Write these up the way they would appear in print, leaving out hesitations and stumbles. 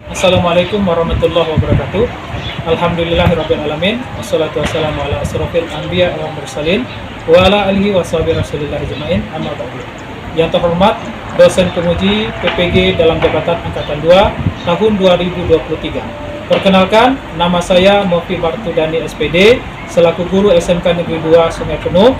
Assalamualaikum warahmatullahi wabarakatuh. Alhamdulillahirrabbilalamin. Wassalatu wassalamu ala asrofil anbiya wa mursalin wa ala alihi wa sahbihi rasulillah ajma'in, amma ba'du. Yang terhormat dosen penguji PPG dalam jabatan Angkatan 2 tahun 2023. Perkenalkan, nama saya Mofi Bartudani SPD, selaku guru SMK Negeri 2 Sungai Penuh,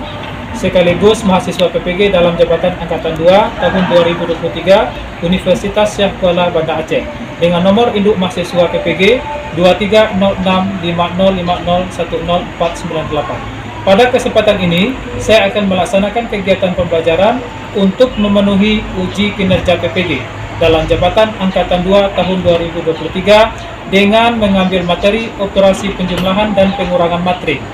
sekaligus mahasiswa PPG dalam jabatan Angkatan 2 tahun 2023 Universitas Syekh Kuala Banda Aceh dengan nomor induk mahasiswa PPG 230650501048. Pada kesempatan ini, saya akan melaksanakan kegiatan pembelajaran untuk memenuhi uji kinerja PPG dalam jabatan Angkatan 2 tahun 2023 dengan mengambil materi operasi penjumlahan dan pengurangan matrik.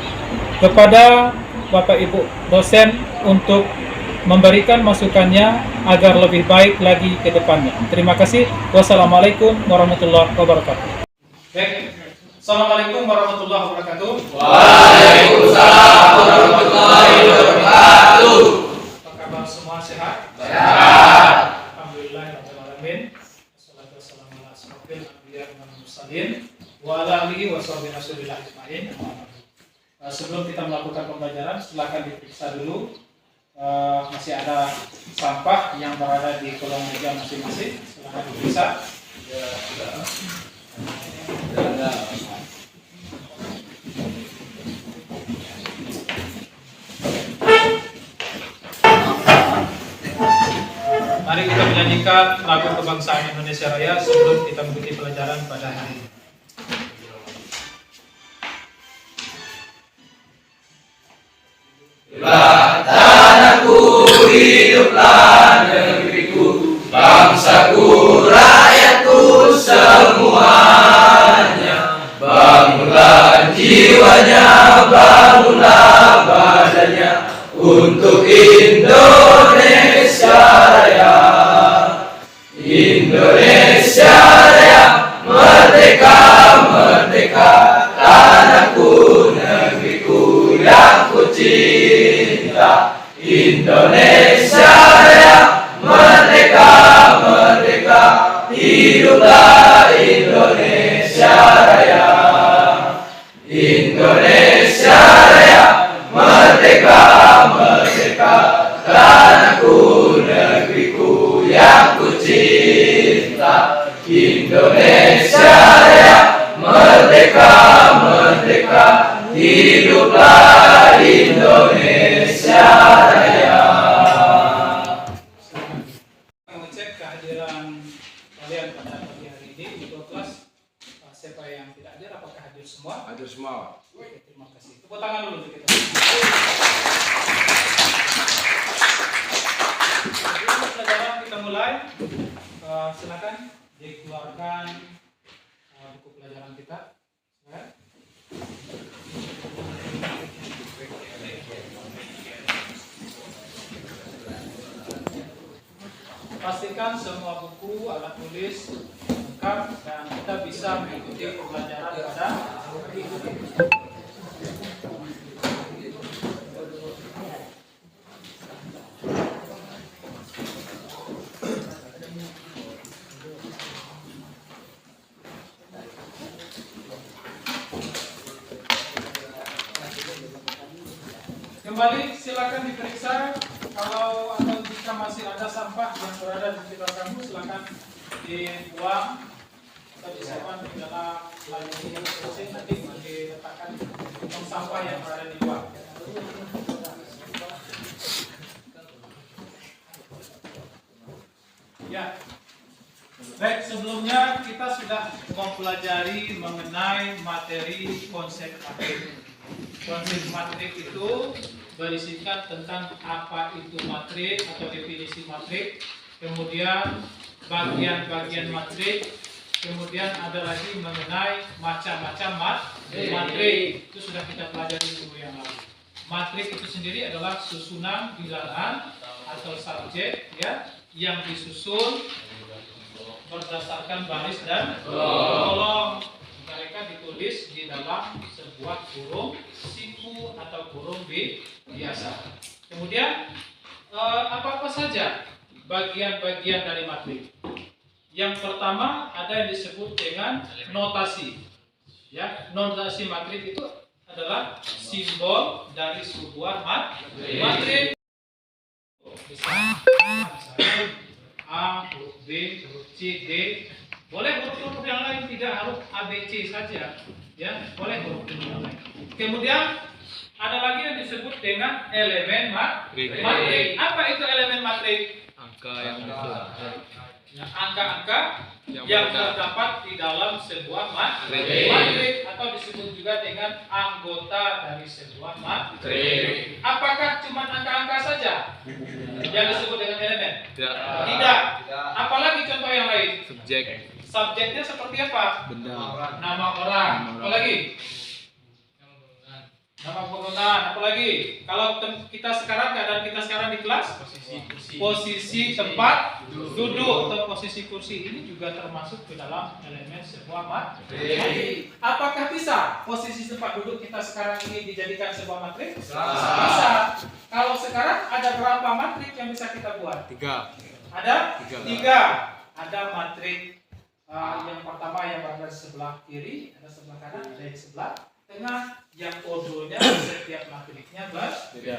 Kepada Bapak Ibu dosen untuk memberikan masukannya agar lebih baik lagi ke depannya. Terima kasih. Wassalamualaikum warahmatullahi wabarakatuh. Baik. Assalamualaikum warahmatullahi wabarakatuh. Waalaikumsalam warahmatullahi wabarakatuh. Apa kabar semua, sehat? Sehat. Alhamdulillahirrahmanirrahim. Wassalatu wassalamu ala asrofil anbiya wal mursalin wa ala alihi wa sahbihi rasulillah ajma'in. Sebelum kita melakukan pembelajaran, silakan diperiksa dulu. Masih ada sampah yang berada di kolong meja masing-masing. Silakan diperiksa. Mari kita menyanyikan lagu kebangsaan Indonesia Raya sebelum kita mengikuti pelajaran pada hari ini. Hiduplah tanahku, hiduplah negeriku, bangsaku, rakyatku semuanya. Bangunlah jiwanya, bangunlah badannya untuk Indonesia Raya. Indonesia Raya, merdeka, merdeka, tanahku, negeriku yang ku cinta. Indonesia Raya, merdeka, merdeka, hiduplah Indonesia Raya. Indonesia Raya, merdeka, merdeka, tanahku, negeriku yang ku cinta. Indonesia Raya, merdeka, merdeka, hiduplah Indonesia Raya. Mengecek kehadiran kalian pada pagi hari ini di kelas. Siapa yang tidak hadir, apakah hadir semua? Hadir semua. Oke, terima kasih. Tepuk tangan dulu untuk kita. Sebelum pelajaran kita mulai, silakan dikeluarkan buku pelajaran kita. Ya. Pastikan semua buku, alat tulis lengkap dan kita bisa mengikuti pembelajaran pada hari ini. Kembali silakan diperiksa kalau atau jika masih ada sampah yang berada di sekitar kamu, silakan dibuang atau disimpan di dalam layar yang masing-masing, nanti diletakkan tong sampah yang berada di luar. Ya. Baik, sebelumnya kita sudah mempelajari mengenai materi konsep matrik. Konsep matrik itu berisikan tentang apa itu matrik atau definisi matrik, kemudian bagian-bagian matrik, kemudian ada lagi mengenai macam-macam matrik. Itu sudah kita pelajari minggu yang lalu. Matrik itu sendiri adalah susunan bilangan atau subjek ya yang disusun berdasarkan baris dan kolom. Mereka ditulis di dalam sebuah kurung siku atau kurung biasa. Kemudian apa-apa saja bagian-bagian dari matrik? Yang pertama ada yang disebut dengan notasi. Ya, notasi matrik itu adalah simbol dari sebuah matrik. Misalnya A, huruf B, huruf C, D. Boleh huruf-huruf yang lain, tidak harus A, B, C saja. Ya, boleh huruf-huruf yang lain. Kemudian ada lagi yang disebut dengan elemen matrik. Apa itu elemen matrik? Angka yang masuk. Angka-angka yang terdapat di dalam sebuah matrik atau disebut juga dengan anggota dari sebuah matrik. Apakah cuma angka-angka saja yang disebut dengan elemen? Tidak. Apalagi contoh yang lain? Subjek. Subjeknya seperti apa? Benda. Nama orang. Apalagi? Nama bangunan. Apalagi? Kalau kita sekarang, keadaan kita sekarang di kelas, posisi tempat duduk atau posisi kursi ini juga termasuk ke dalam elemen sebuah matrik. Apakah bisa posisi tempat duduk kita sekarang ini dijadikan sebuah matrik? Bisa. Kalau sekarang ada berapa matrik yang bisa kita buat? 3. Ada 3. Ada matrik yang pertama yang berada di sebelah kiri, ada sebelah kanan, ada di sebelah tengah, yang ordonya setiap matriknya berbeda.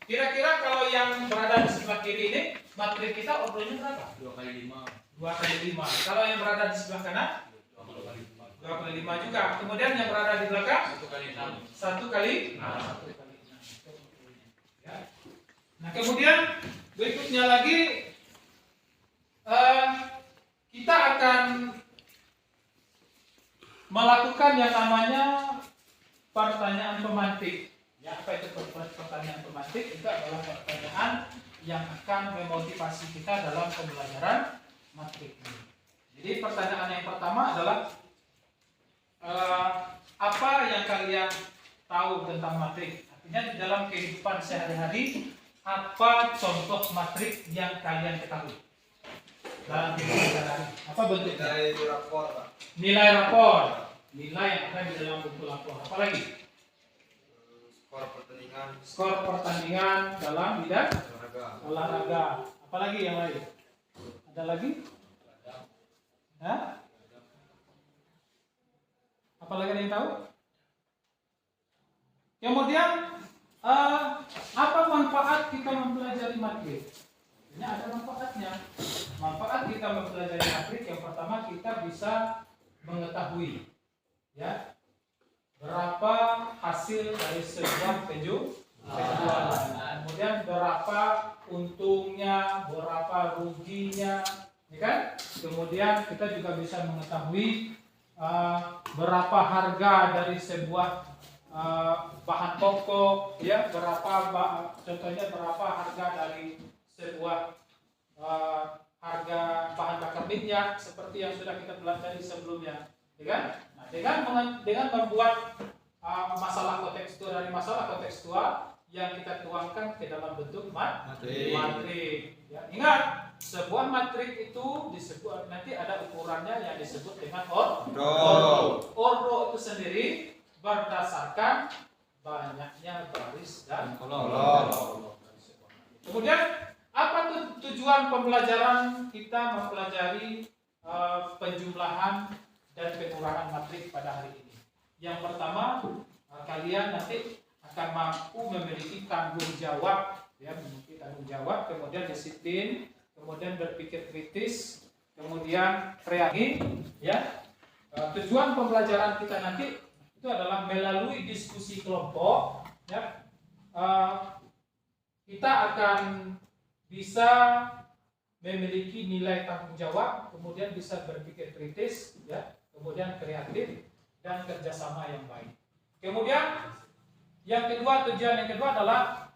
Kira-kira kalau yang berada di sebelah kiri ini, matrik kita ordonya berapa? 2 kali 5. 2 kali 5. Kalau yang berada di sebelah kanan? 2 kali 5 juga. Kemudian yang berada di belakang? 1 kali 6. 1 kali 6. Ya. Nah, kemudian berikutnya lagi kita akan melakukan yang namanya pertanyaan pemantik. Ya, apa itu pertanyaan pemantik? Itu adalah pertanyaan yang akan memotivasi kita dalam pembelajaran matrik ini. Jadi pertanyaan yang pertama adalah apa yang kalian tahu tentang matrik? Artinya di dalam kehidupan sehari-hari, apa contoh matrik yang kalian ketahui? Dalam kehidupan sehari-hari, apa bentuknya? Nilai rapor, Pak. Nilai rapor, nilai yang ada di dalam buku lapor. Apa lagi? Skor pertandingan, Skor pertandingan dalam bidang olahraga. Apa lagi yang lain? Ada lagi? Hah? Apa lagi ada yang tahu? Kemudian apa manfaat kita mempelajari matrik? Ini ada manfaatnya. Manfaat kita mempelajari matrik yang pertama, kita bisa mengetahui ya berapa hasil dari sebuah penjualan, kemudian berapa untungnya, berapa ruginya, ya kan? Kemudian kita juga bisa mengetahui berapa harga dari sebuah bahan pokok, ya, contohnya berapa harga dari sebuah harga bahan bakar minyak seperti yang sudah kita pelajari sebelumnya, ya kan? Nah, dengan membuat masalah kontekstual dari masalah kontekstual yang kita tuangkan ke dalam bentuk matrik. Ya, ingat, sebuah matrik itu disebut, nanti ada ukurannya yang disebut dengan ordo. Ordo itu sendiri berdasarkan banyaknya baris dan kolom. Kemudian apa tujuan pembelajaran kita mempelajari penjumlahan dan pengurangan matrik pada hari ini? Yang pertama, kalian nanti akan mampu memiliki tanggung jawab, ya, memiliki tanggung jawab, kemudian disiplin, kemudian berpikir kritis, kemudian kreatif, ya. Tujuan pembelajaran kita nanti itu adalah melalui diskusi kelompok, ya. Kita akan bisa memiliki nilai tanggung jawab, kemudian bisa berpikir kritis, ya, kemudian kreatif dan kerjasama yang baik. Kemudian tujuan yang kedua adalah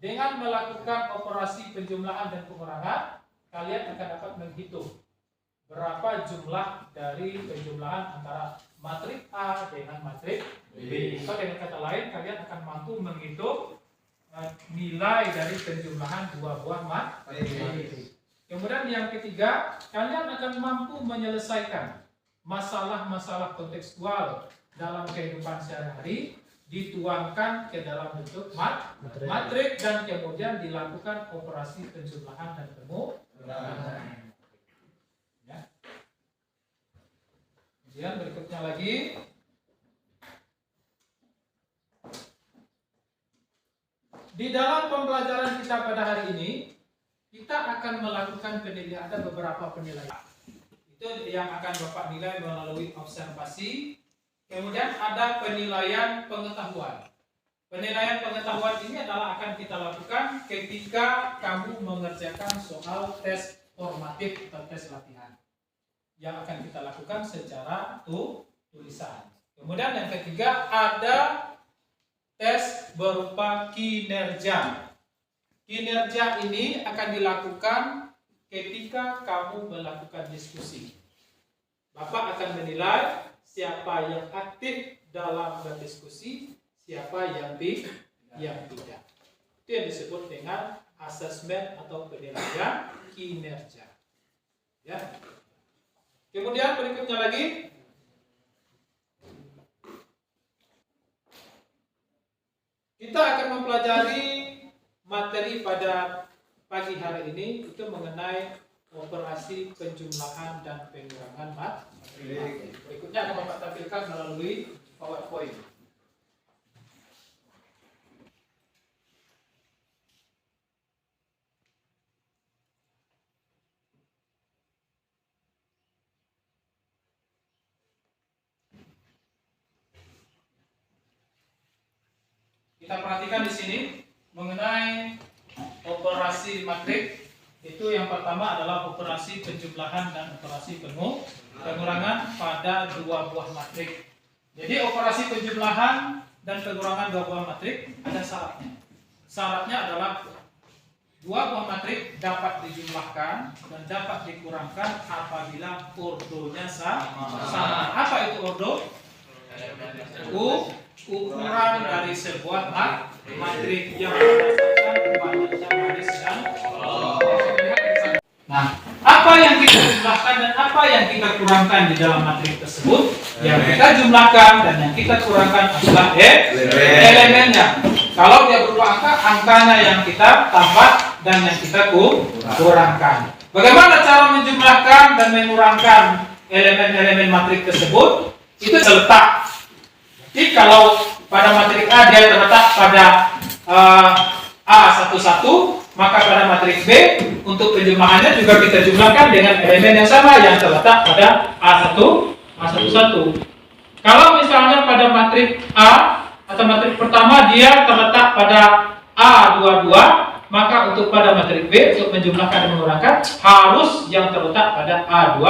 dengan melakukan operasi penjumlahan dan pengurangan, kalian akan dapat menghitung berapa jumlah dari penjumlahan antara matrik A dengan matrik B. Atau dengan kata lain, kalian akan mampu menghitung nilai dari penjumlahan dua buah matrik. Kemudian yang ketiga, kalian akan mampu menyelesaikan masalah-masalah kontekstual dalam kehidupan sehari-hari, dituangkan ke dalam bentuk matrik dan kemudian dilakukan operasi penjumlahan dan pengurangan. Kemudian berikutnya lagi, di dalam pembelajaran kita pada hari ini, kita akan melakukan penilaian. Ada beberapa penilaian. Itu yang akan Bapak nilai melalui observasi. Kemudian ada penilaian pengetahuan. Penilaian pengetahuan ini adalah akan kita lakukan ketika kamu mengerjakan soal tes formatif atau tes latihan yang akan kita lakukan secara tulisan. Kemudian yang ketiga ada tes berupa kinerja. Kinerja ini akan dilakukan ketika kamu melakukan diskusi. Bapak akan menilai siapa yang aktif dalam berdiskusi, siapa yang tidak. Itu yang disebut dengan asesmen atau penilaian kinerja. Ya. Kemudian berikutnya lagi, kita akan mempelajari materi pada pagi hari ini itu mengenai operasi penjumlahan dan pengurangan materi. Berikutnya akan Bapak tampilkan melalui PowerPoint. Kita perhatikan di sini mengenai operasi matrik. Itu yang pertama adalah operasi penjumlahan dan operasi pengurangan pada dua buah matrik. Jadi operasi penjumlahan dan pengurangan dua buah matrik ada syaratnya. Syaratnya adalah dua buah matrik dapat dijumlahkan dan dapat dikurangkan apabila ordonya sama. Apa itu ordo? Ukuran dari sebuah matrik yang berdasarkan banyaknya baris dan Nah, apa yang kita jumlahkan dan apa yang kita kurangkan di dalam matrik tersebut? Yang kita jumlahkan dan yang kita kurangkan adalah elemennya. Kalau dia berupa angka, angkanya yang kita tambah dan yang kita kurangkan. Bagaimana cara menjumlahkan dan mengurangkan elemen-elemen matrik tersebut? Itu terletak. Jadi kalau pada matrik A dia terletak pada A11, maka pada matrik B untuk penjumlahannya juga kita jumlahkan dengan elemen yang sama yang terletak pada A11. Kalau misalnya pada matrik A atau matrik pertama dia terletak pada A22, maka untuk pada matrik B untuk menjumlahkan dan mengurangkan harus yang terletak pada A2.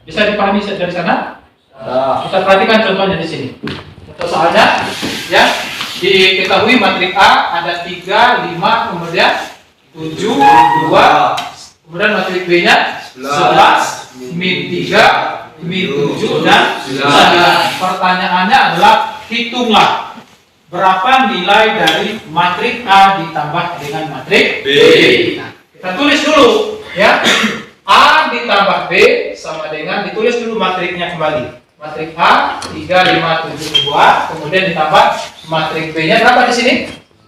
Bisa dipahami dari sana? Kita perhatikan contohnya di sini. Contoh soalnya, ya, diketahui matrik A ada 3, 5, kemudian 7, 2, kemudian matrik B-nya 11, min 3, min 7 dan 9. Pertanyaannya adalah hitunglah berapa nilai dari matrik A ditambah dengan matrik B. Nah, kita tulis dulu, ya. A ditambah B sama dengan, ditulis dulu matriknya kembali. Matrik A 3, 5, 7, 2, kemudian ditambah matrik B-nya berapa di sini?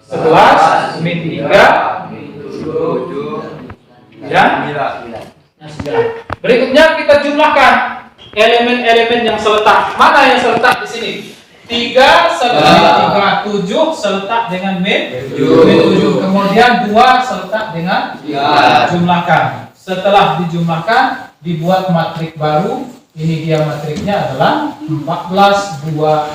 11, min 3, min 7, ya? 9. Berikutnya kita jumlahkan elemen-elemen yang seletak. Mana yang seletak di sini? 3 seletak 3, 7 seletak dengan min 7. Kemudian 2 seletak dengan jumlahkan. Setelah dijumlahkan, dibuat matrik baru. Ini dia matriknya adalah 14, 2,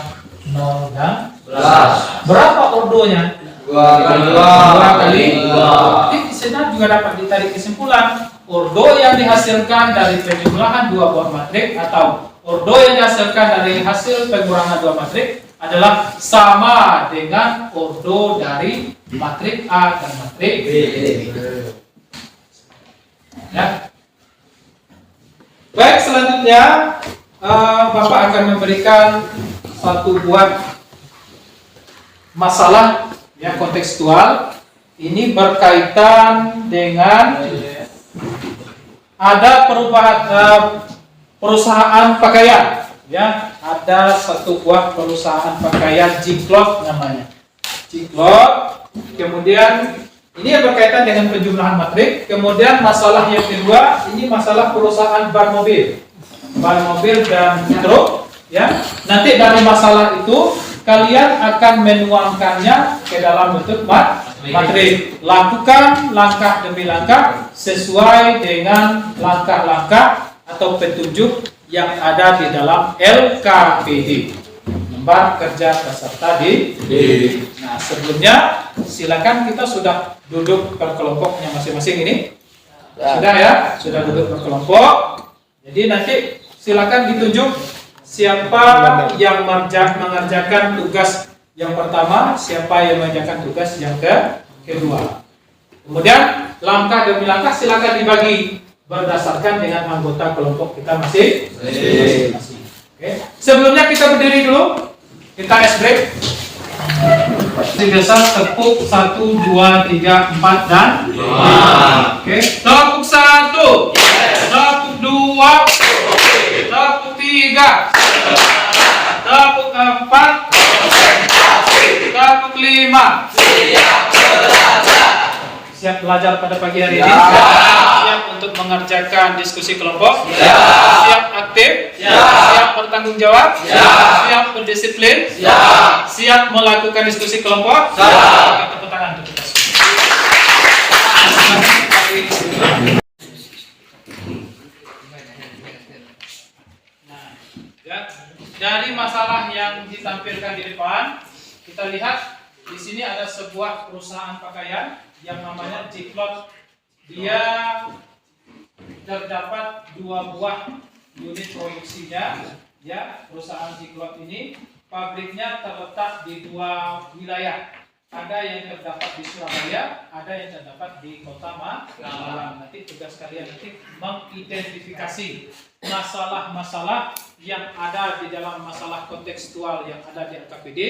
0, dan 11. Berapa ordonya? 2 kali 2. Jadi di sini juga dapat ditarik kesimpulan. Ordo yang dihasilkan dari penjumlahan dua buah matrik atau ordo yang dihasilkan dari hasil pengurangan dua matrik adalah sama dengan ordo dari matrik A dan matrik B. Ya. Baik, selanjutnya Bapak akan memberikan satu buah masalah yang kontekstual. Ini berkaitan dengan ada perusahaan pakaian, ya. Ada satu buah perusahaan pakaian Jiklot namanya. Jiklot. Kemudian ini yang berkaitan dengan penjumlahan matrik. Kemudian masalah yang kedua, ini masalah perusahaan ban mobil. ban mobil dan truk, ya. Nanti dari masalah itu kalian akan menuangkannya ke dalam bentuk materi. Lakukan langkah demi langkah sesuai dengan langkah-langkah atau petunjuk yang ada di dalam LKPD, lembar kerja peserta didik. Nah, sebelumnya silakan, kita sudah duduk per kelompoknya masing-masing ini. Sudah ya, sudah duduk per kelompok. Jadi nanti silakan ditunjuk siapa yang mengerjakan tugas yang pertama, siapa yang mengerjakan tugas yang kedua. Kemudian langkah demi langkah silakan dibagi berdasarkan dengan anggota kelompok kita masing-masing. Oke. Sebelumnya kita berdiri dulu, kita ice break. Biasa tepuk 1, 2, 3, 4 dan 5. Oke. Tepuk 1, tepuk 2, tepuk 3, tepuk 4, tepuk 5. Siap belajar pada pagi hari ini? Siap untuk mengerjakan diskusi kelompok? Siap aktif? Siap bertanggung jawab? Siap berdisiplin? Siap melakukan diskusi kelompok? Tepuk tangan untuk kita semua. Nah, ya, dari masalah yang ditampilkan di depan, kita lihat di sini ada sebuah perusahaan pakaian yang namanya Jiklot. Dia terdapat 2 buah unit produksinya, ya. Perusahaan Jiklot ini pabriknya terletak di 2 wilayah. Ada yang terdapat di Surabaya, ada yang terdapat di Kota Malang. Nanti tugas kalian nanti mengidentifikasi masalah-masalah yang ada di dalam masalah kontekstual yang ada di LKPD.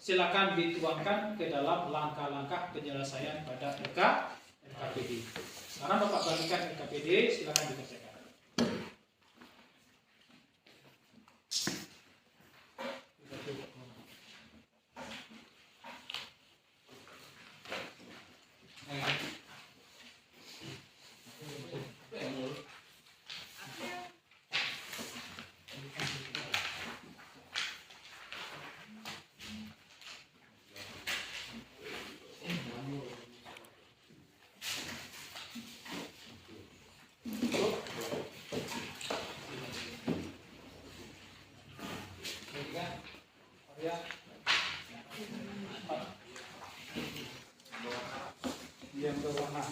Silakan dituangkan ke dalam langkah-langkah penyelesaian pada LKPD. Sekarang Bapak bagikan LKPD, silakan dikerjakan. Yang berwarna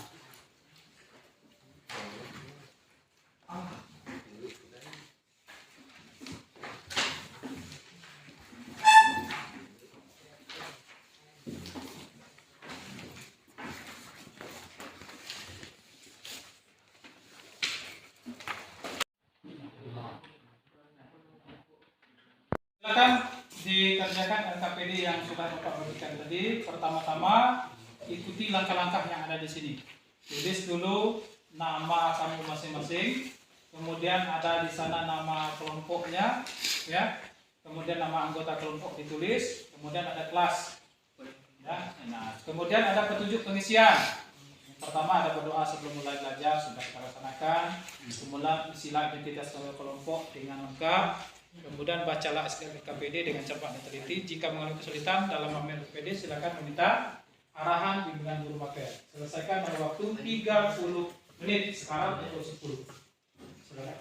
silakan dikerjakan LKPD yang sudah Bapak berikan tadi. Pertama-tama ikuti langkah-langkah yang ada di sini. Tulis dulu nama kamu masing-masing. Kemudian ada di sana nama kelompoknya, ya. Kemudian nama anggota kelompok ditulis. Kemudian ada kelas. Ya. Nah, kemudian ada petunjuk pengisian. Yang pertama ada berdoa sebelum mulai belajar, sudah kita laksanakan. Kemudian isilah identitas kelompok dengan lengkap. Kemudian bacalah LKPD dengan cepat dan teliti. Jika mengalami kesulitan dalam memahami LKPD, silakan meminta arahan bimbingan guru materi. Selesaikan dalam waktu 30 menit. Sekarang pukul 10. Silakan.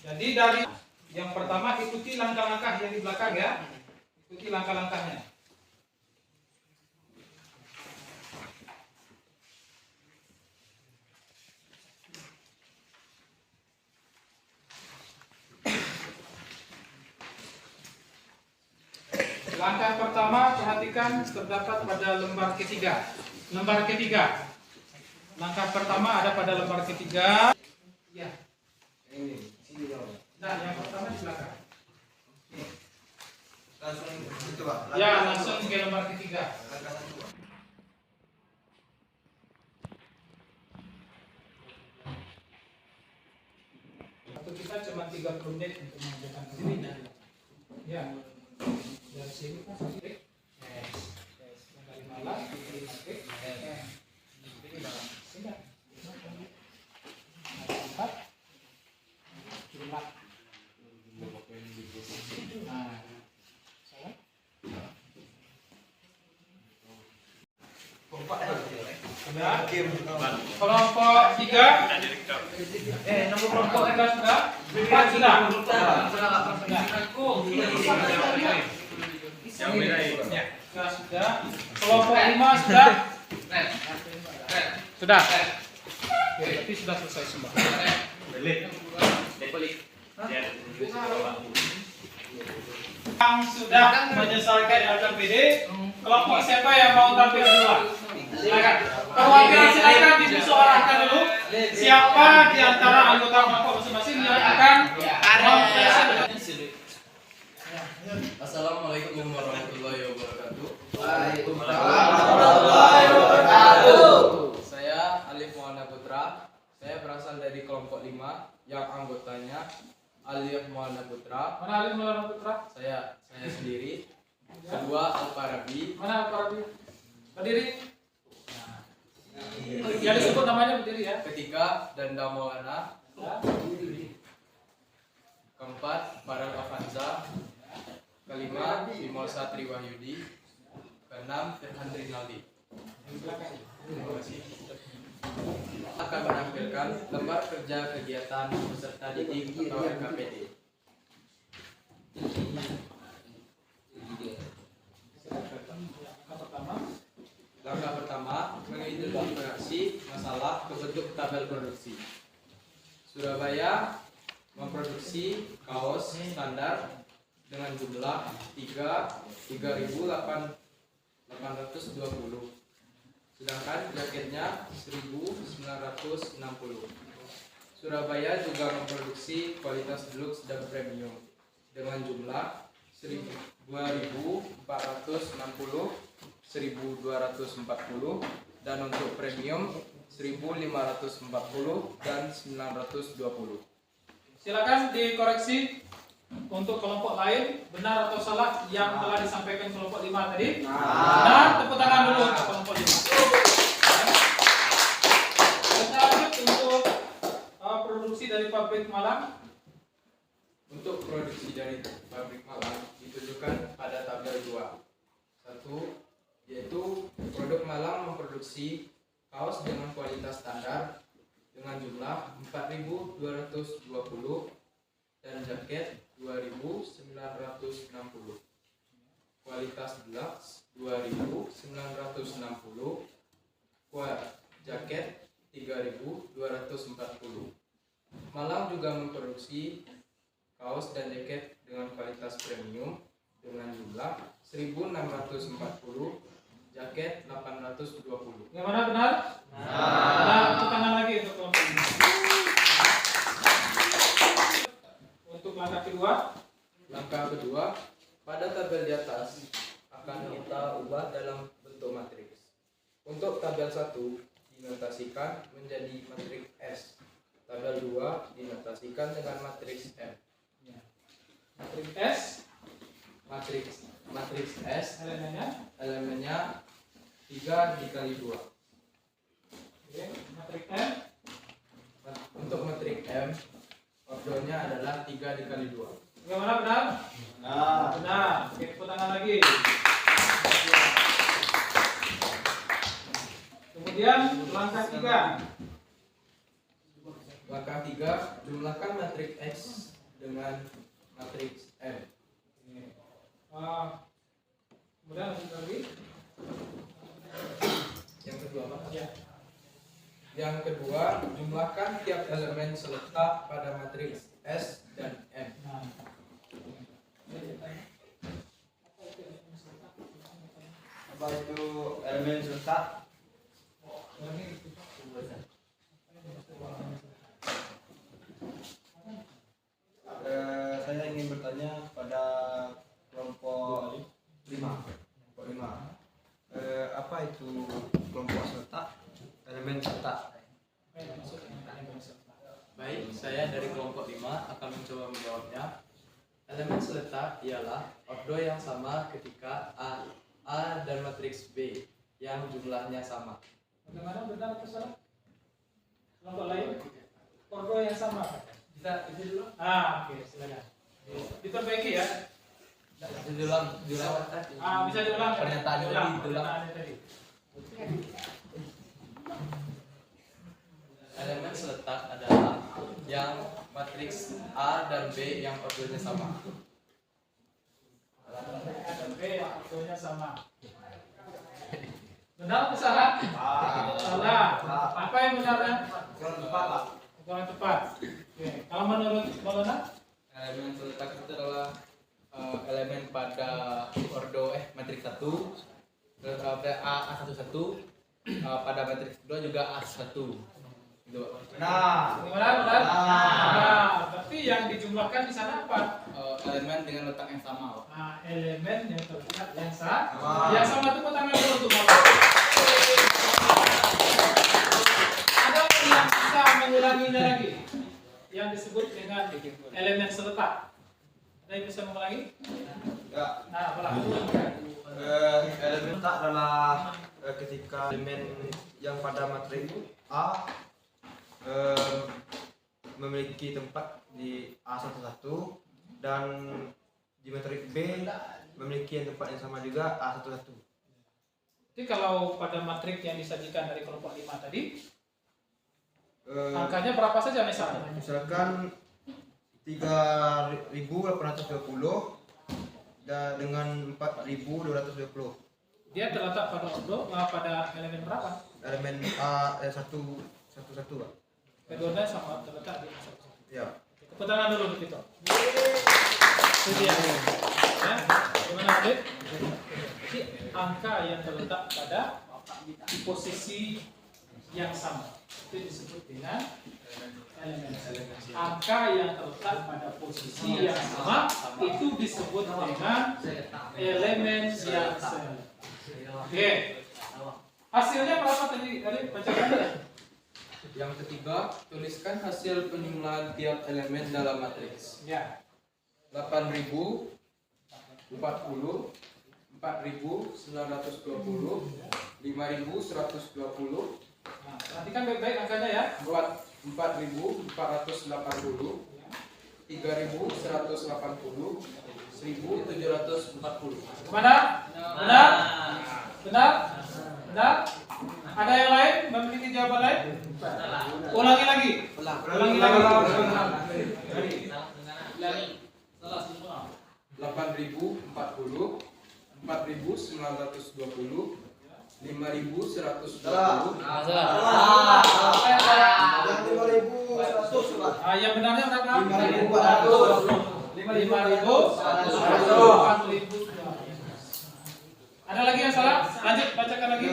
Jadi dari yang pertama ikuti langkah-langkah yang di belakang, ya. Ikuti langkah-langkahnya. Langkah pertama, perhatikan terdapat pada lembar ketiga. Lembar ketiga. Langkah pertama ada pada lembar ketiga. Ya. Nah, yang pertama di belakang. Langsung itu Pak. Ya, langsung ke lembar ketiga. Waktu kita cuma 30 menit untuk mengerjakan ini. Ya. Dari sini kan sampai dari malam, dari sudah. Kelompok 3. Nomor kelompok 3 sudah. 4 sudah. Ya, sudah. Kelompok 5 sudah. Sudah. Oke, berarti sudah selesai semua. Yang sudah menyelesaikan LKPD, kelompok siapa yang mau tampil duluan? Silakan. Perwakilan silakan dipersoalkan dulu. Siapa di antara anggota kelompok masing-masing yang akan mempresentasikan? Assalamualaikum warahmatullahi wabarakatuh. Saya Alif Maulana Putra. Saya berasal dari kelompok 5 yang anggotanya Alif Maulana Putra. Mana Alim Maulana Putra? Saya sendiri. Kedua Al-Farabi. Mana Al-Farabi? Berdiri. Ya disebut namanya berdiri ya. Ketiga Danda Maulana. Ya. Keempat Farel Avanza. Kelima Bimol Satri Wahyudi. Keenam Firhan Rinaldi. Terima kasih. Akan menampilkan lembar kerja kegiatan peserta didik atau LKPD. Langkah pertama, mengidentifikasi masalah kebentuk tabel produksi. Surabaya memproduksi kaos standar dengan jumlah 3.820. Sedangkan jaketnya 1.960. Surabaya juga memproduksi kualitas deluxe dan premium dengan jumlah 2.460, 1.240, dan untuk premium 1.540 dan 920. Silakan dikoreksi untuk kelompok lain, benar atau salah yang telah disampaikan kelompok 5 tadi. Benar, tepuk tangan dulu untuk kelompok 5. Kita lanjut untuk produksi dari pabrik Malang. Untuk produksi dari pabrik Malang ditunjukkan pada tabel 2. 1. Yaitu produk Malang memproduksi kaos dengan kualitas standar dengan jumlah 4.220 dan jaket 2.960. Kualitas deluxe 2.960. Jaket 3.240. Malang juga memproduksi kaos dan jaket dengan kualitas premium dengan jumlah 1.640, jaket 820. Yang mana benar? Nah, tepuk tangan lagi untuk kelompok ini. Untuk langkah kedua. Langkah kedua, pada tabel di atas akan kita ubah dalam bentuk matriks. Untuk tabel 1 dinotasikan menjadi matriks S. Tabel 2 dinotasikan dengan matriks M. Matriks S. Matriks S Elemennya 3 dikali 2. Oke, matriks M. Untuk matriks M, ordonya adalah 3 dikali 2. Bagaimana benar? Benar. Oke, tepuk tangan lagi. Kemudian langkah 3. Langkah 3, jumlahkan matriks X dengan matriks M. Kemudian lanjut lagi. Yang kedua apa? Ya. Yang kedua, jumlahkan tiap elemen seletak pada matriks S dan M. Nah. Apa itu elemen seletak? Saya ingin bertanya pada kelompok 5. Apa itu kelompok seletak? Elemen seletak. Baik, saya dari kelompok 5 akan mencoba menjawabnya. Elemen seletak ialah ordo yang sama ketika A dan matriks B yang jumlahnya sama. Bagaimana benar atau salah? Kelompok lain? Ordo yang sama. Bisa itu dulu? Oke, silakan. Diperbaiki ya. Diulang. Bisa diulang. Pernyataan Diulang. tadi, diulang. Pernyataannya tadi. Elemen seletak adalah yang matriks A dan B yang ordernya sama. A dan B yang ordernya sama. Benar atau salah? Salah. Apa yang benarnya? Kurang tepat, Pak. Kurang tepat. Oke. Kalau menurut Maulana? Elemen seletak itu adalah elemen pada matriks 1, terus A11, pada matriks 2 juga A1. Gitu. Nah, Benar, benar. Nah, berarti yang dijumlahkan di sana apa? Elemen dengan letak yang sama, Pak. Nah, elemen yang terletak yang sama. Sama. Yang sama itu tangan dulu untuk Bapak. Ada yang bisa mengulanginya lagi? Yang disebut dengan elemen seletak. Ada yang bisa mengulangi? ya, Nah, apalah? elemen tak adalah ketika elemen yang pada matriks A memiliki tempat di A11 dan di matriks B memiliki tempat yang sama juga A11. Jadi kalau pada matrik yang disajikan dari kelompok 5 tadi, angkanya berapa saja misalnya? Misalkan 3.820 dan dengan 4.220. Dia terletak pada elemen berapa? Elemen A11, Pak. Keduanya sama terletak di satu. Ya. Tepuk tangan dulu untuk itu. Itu dia. Ya, gimana Adit? Jadi angka yang terletak pada posisi yang sama itu disebut dengan elemen. Angka yang terletak pada posisi yang sama itu disebut dengan elemen yang sama. Oke. Hasilnya berapa tadi? Bacakan ya. Yang ketiga, tuliskan hasil penjumlahan tiap elemen dalam matriks. Ya. 8.040, 4.920, 5.120, Nah, perhatikan baik-baik angkanya ya. 4.480, 3.180, 1.740. Kemana? Benar? Benar? Benar? Ada yang lain? Memiliki jawaban lain? Ulangi lagi. Ulangi lagi. 8.040, 4.920, 5.120. Yang 5.100, Pak. Yang benarnya berapa? 5.400. 5.400. Ada lagi yang salah? Lanjut, bacakan lagi.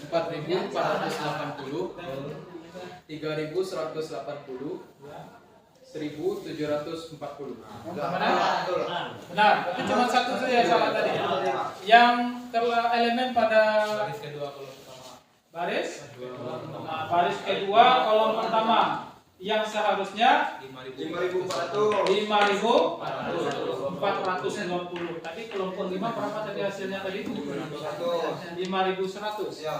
4.480, 3.180, 1.740. Benar? Benar. Berarti cuma satu saja yang salah tadi. Yang elemen pada Baris kedua kolom pertama. baris. Nah, baris kedua kolom pertama yang seharusnya 5.490. Tadi kelompok 5 berapa tadi hasilnya tadi? 5.100. Ya.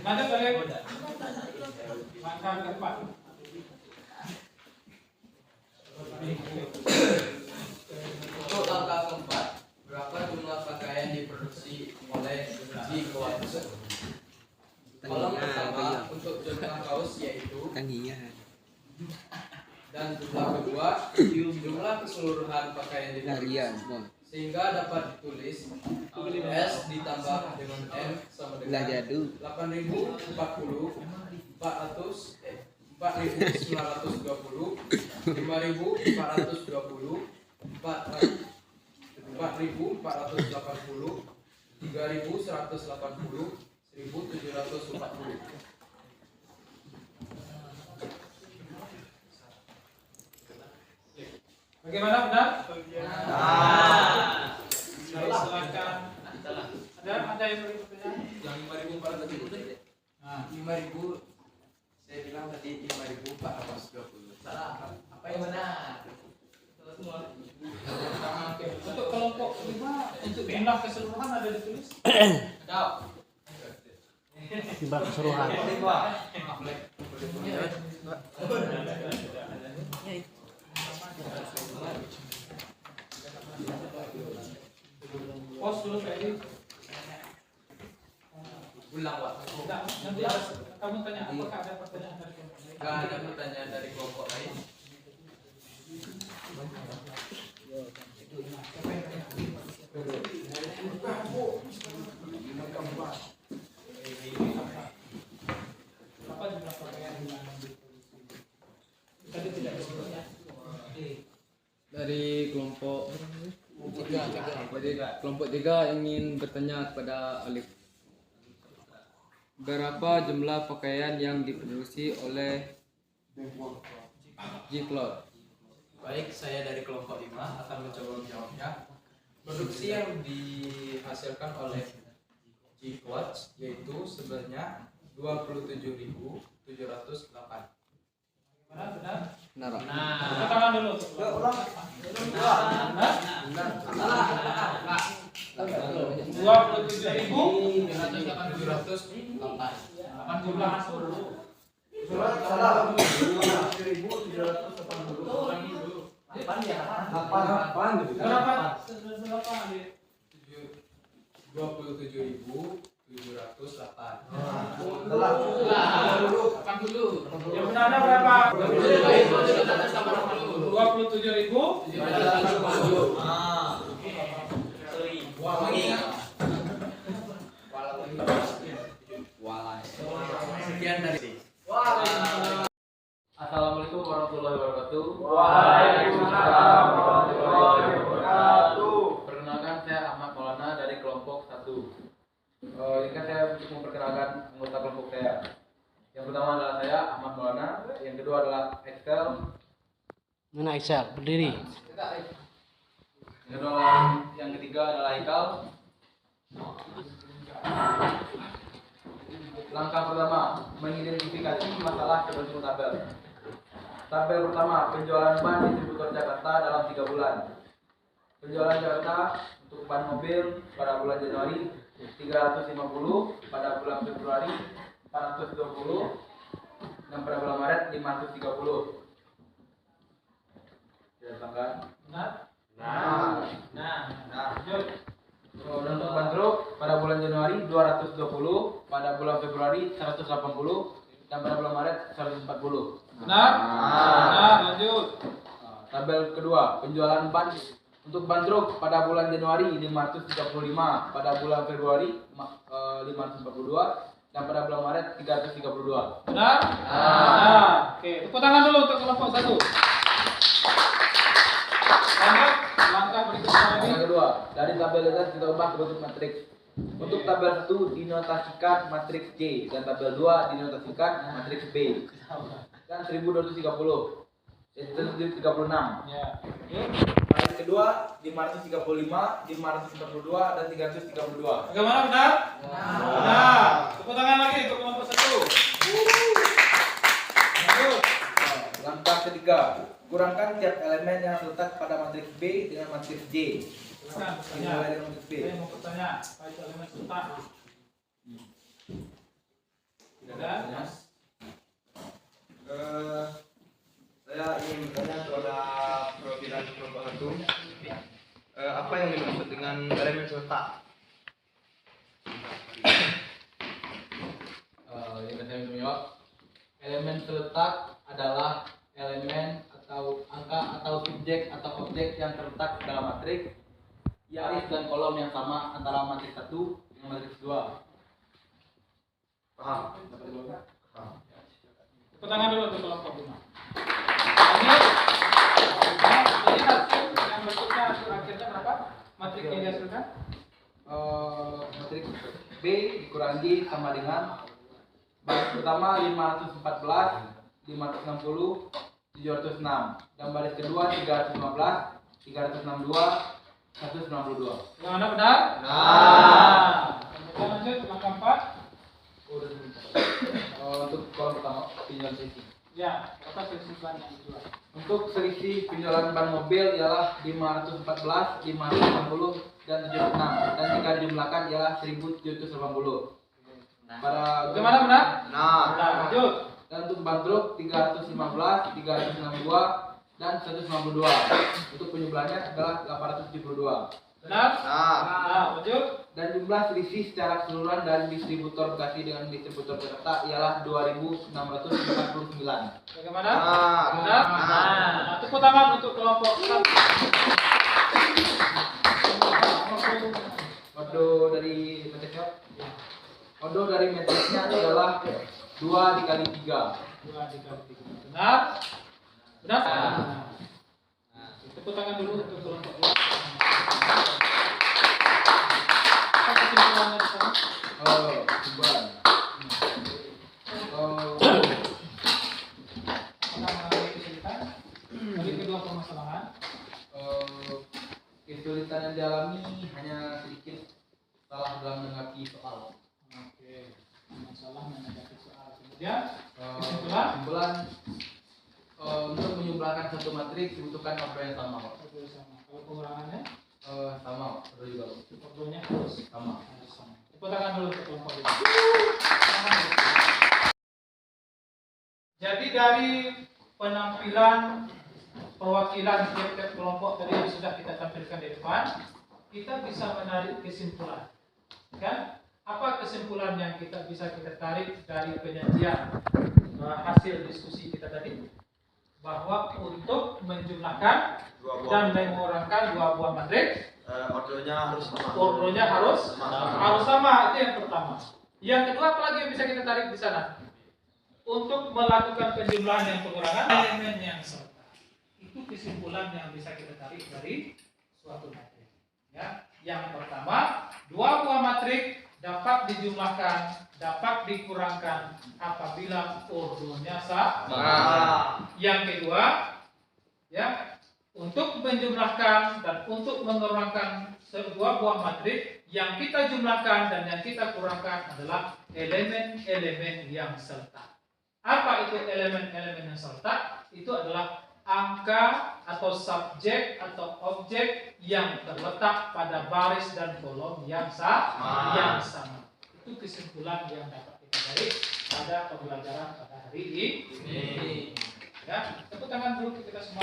Mana kalian? Makan keempat. Untuk angka keempat, berapa jumlah pakaian diproduksi oleh Ji Kewatsu? Kolom pertama untuk jumlah kaos yaitu dan jumlah kedua jumlah keseluruhan pakaian diproduksi, sehingga dapat ditulis S ditambah dengan M sama dengan 8.040, 4.920, 5.420, 4.480, 3.180, 1.740. Bagaimana benar? Nah. Silakan. Ada yang beri pertanyaan? Yang 5.400 itu tadi? Nah, 5.000, saya bilang tadi 5.420. Salah. Apa yang benar? untuk kelompok 5 untuk jumlah keseluruhan ada ditulis? Ada. Jumlah keseluruhan. Pos dulu Freddy. Ulang Pak. Enggak, nanti kamu tanya apakah ada pertanyaan dari kelompok lain? Nggak ada pertanyaan dari kelompok lain. Apa jumlah pakaian yang diambil polisi? Tadi tidak disebutnya. Dari kelompok kelompok 3 ingin bertanya kepada Alif, berapa jumlah pakaian yang diproduksi oleh G-Cloud? Baik, saya dari kelompok 5 akan mencoba menjawabnya. Produksi yang dihasilkan oleh G-Cloud yaitu sebanyak 27.708. Benar? Benar. Tepuk tangan dulu. Dua puluh tujuh ribu. 708. Jumlah masuk dulu. Salah. 780. Berapa? Berapa? 27.708. Yang benar ada berapa? 27.000. Sekian dari Assalamualaikum warahmatullahi wabarakatuh. Waalaikumsalam warahmatullahi wabarakatuh. Perkenalkan, saya Ahmad Maulana dari kelompok 1. Ini kan saya untuk memperkenalkan anggota kelompok saya. Yang pertama adalah saya Ahmad Maulana, yang kedua adalah Excel, Mana Excel? Berdiri. yang ketiga adalah Haikal. Langkah pertama, mengidentifikasi masalah ke bentuk tabel. Tabel pertama, penjualan ban distributor Jakarta dalam 3 bulan. Penjualan Jakarta untuk ban mobil pada bulan Januari 350, pada bulan Februari 420, dan pada bulan Maret 530. Jelaskan. Benar? Nah. Lanjut. Untuk ban truk pada bulan Januari 220, pada bulan Februari 180, dan pada bulan Maret 140. Benar? Benar. Lanjut. Tabel kedua, penjualan ban untuk ban truk pada bulan Januari 535, pada bulan Februari 542, dan pada bulan Maret 332. Benar? Benar. Oke, tepuk tangan dulu untuk kelompok 1. Lanjut, langkah berikutnya lagi. Yang kedua, dari tabel atas kita ubah ke bentuk matriks. Untuk tabel 1 dinotasikan matriks J, dan tabel 2 dinotasikan matriks B. Dan 1230. Itu 36. Ya. Baris kedua 535, 542, dan 332. Bagaimana, benar? Benar. Tepuk tangan lagi untuk kelompok 1. Lanjut. Langkah ketiga, kurangkan tiap elemen yang terletak pada matriks B dengan matriks J. Silakan Dimulai bertanya. dengan matriks B. Saya mau bertanya, apa itu elemen serta? Tidak ada? Saya ingin bertanya kepada perwakilan kelompok 1. Apa yang dimaksud dengan elemen serta? Yang saya menjawab, elemen terletak adalah elemen atau angka atau subjek atau objek yang terletak dalam matriks baris dan kolom yang sama antara matriks 1 dengan matriks 2. Paham? Tepuk tangan dulu untuk kelompok 5. Lanjut. Jadi hasil yang berikutnya hasil akhirnya berapa? Matrik yang dihasilkan? Matriks B dikurangi sama dengan baris pertama 514, 560, 706, dan baris kedua 315, 362, 192. Yang mana benar? Nah. Kita lanjut langkah 4. Untuk kolom pertama penjualan selisih. Ya, apa selisih ban yang dijual? Untuk selisih penjualan ban mobil ialah 514, 560, dan 76, dan jika dijumlahkan ialah 1780. Bagaimana benar? Nah. Lanjut. Dan untuk ban truk 315, 362, dan 192. Untuk penjumlahannya adalah 872. Benar? Nah, Nah, lanjut. dan jumlah selisih secara keseluruhan dari distributor Bekasi dengan distributor Jakarta ialah 2.649. Bagaimana? Nah. Benar? Nah, tepuk tangan untuk kelompok. Odo dari matriksnya, odo dari matriksnya adalah 2 dikali 3. 2 dikali 3. Benar? Benar? Nah. Tepuk tangan dulu untuk kelompok. Apa kesimpulannya di sana? Coba. Pernah mengalami kesulitan? Dari kedua permasalahan. Kesulitan yang dialami hanya sedikit salah dalam menanggapi soal. Oke. Masalah menanggapi soal. Kemudian kesimpulan. Untuk menyumbangkan satu matriks dibutuhkan ordo yang sama. Ordo sama. Kalau pengurangannya, Sama, ordo juga. ordonya harus Sama. sama. Tepuk tangan dulu untuk kelompok ini. Jadi dari penampilan perwakilan tiap-tiap kelompok tadi yang sudah kita tampilkan di depan, kita bisa menarik kesimpulan. Kan? Apa kesimpulan yang kita tarik dari penyajian hasil diskusi kita tadi? Bahwa untuk menjumlahkan dan mengurangkan dua buah matriks, ordernya harus sama. ordonya harus sama. Itu yang pertama. Yang kedua, apa lagi yang bisa kita tarik di sana? Untuk melakukan penjumlahan dan pengurangan elemen yang serta. Itu kesimpulan yang bisa kita tarik dari suatu matriks. Ya. Yang pertama, dua buah matriks dapat dijumlahkan, dapat dikurangkan apabila ordonya sama. Yang kedua, ya, untuk menjumlahkan dan untuk mengurangkan sebuah buah matriks, yang kita jumlahkan dan yang kita kurangkan adalah elemen-elemen yang serta. Apa itu elemen-elemen yang serta? Itu adalah angka atau subjek atau objek yang terletak pada baris dan kolom yang sama. Itu kesimpulan yang dapat kita tarik pada pembelajaran pada hari ini. Ya, tepuk tangan dulu kita semua.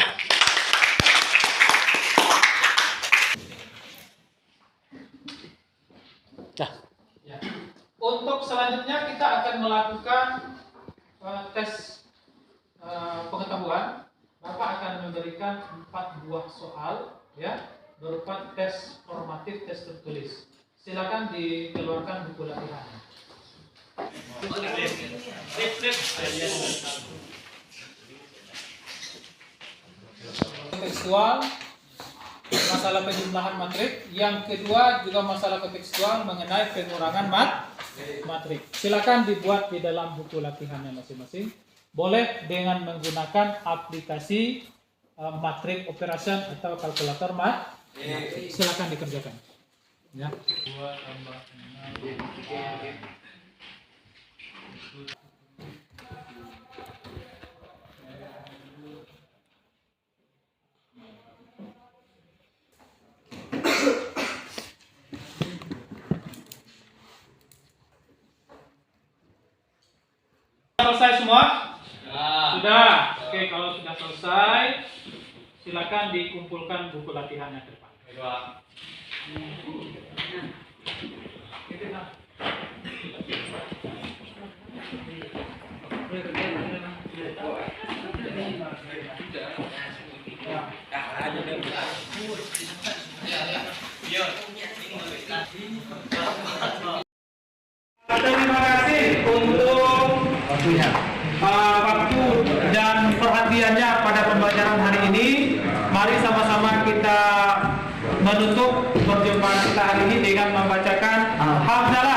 Ya. Untuk selanjutnya kita akan melakukan tes pengetahuan. Bapak akan memberikan 4 buah soal, ya, berupa tes formatif, tes tertulis. Silakan dikeluarkan buku latihan. Kontekstual, masalah penjumlahan matriks. Yang kedua juga masalah kontekstual mengenai pengurangan matriks. Silakan dibuat di dalam buku latihannya masing-masing. Boleh dengan menggunakan aplikasi matriks operation atau kalkulator silakan dikerjakan. Ya. 2 tambah 6. Selesai semua? Sudah. Oke, kalau sudah selesai, silakan dikumpulkan buku latihannya ke depan. Terima kasih untuk waktu dan perhatiannya pada pembelajaran hari ini. Mari sama-sama kita menutup perjumpaan kita hari ini dengan membacakan hamdalah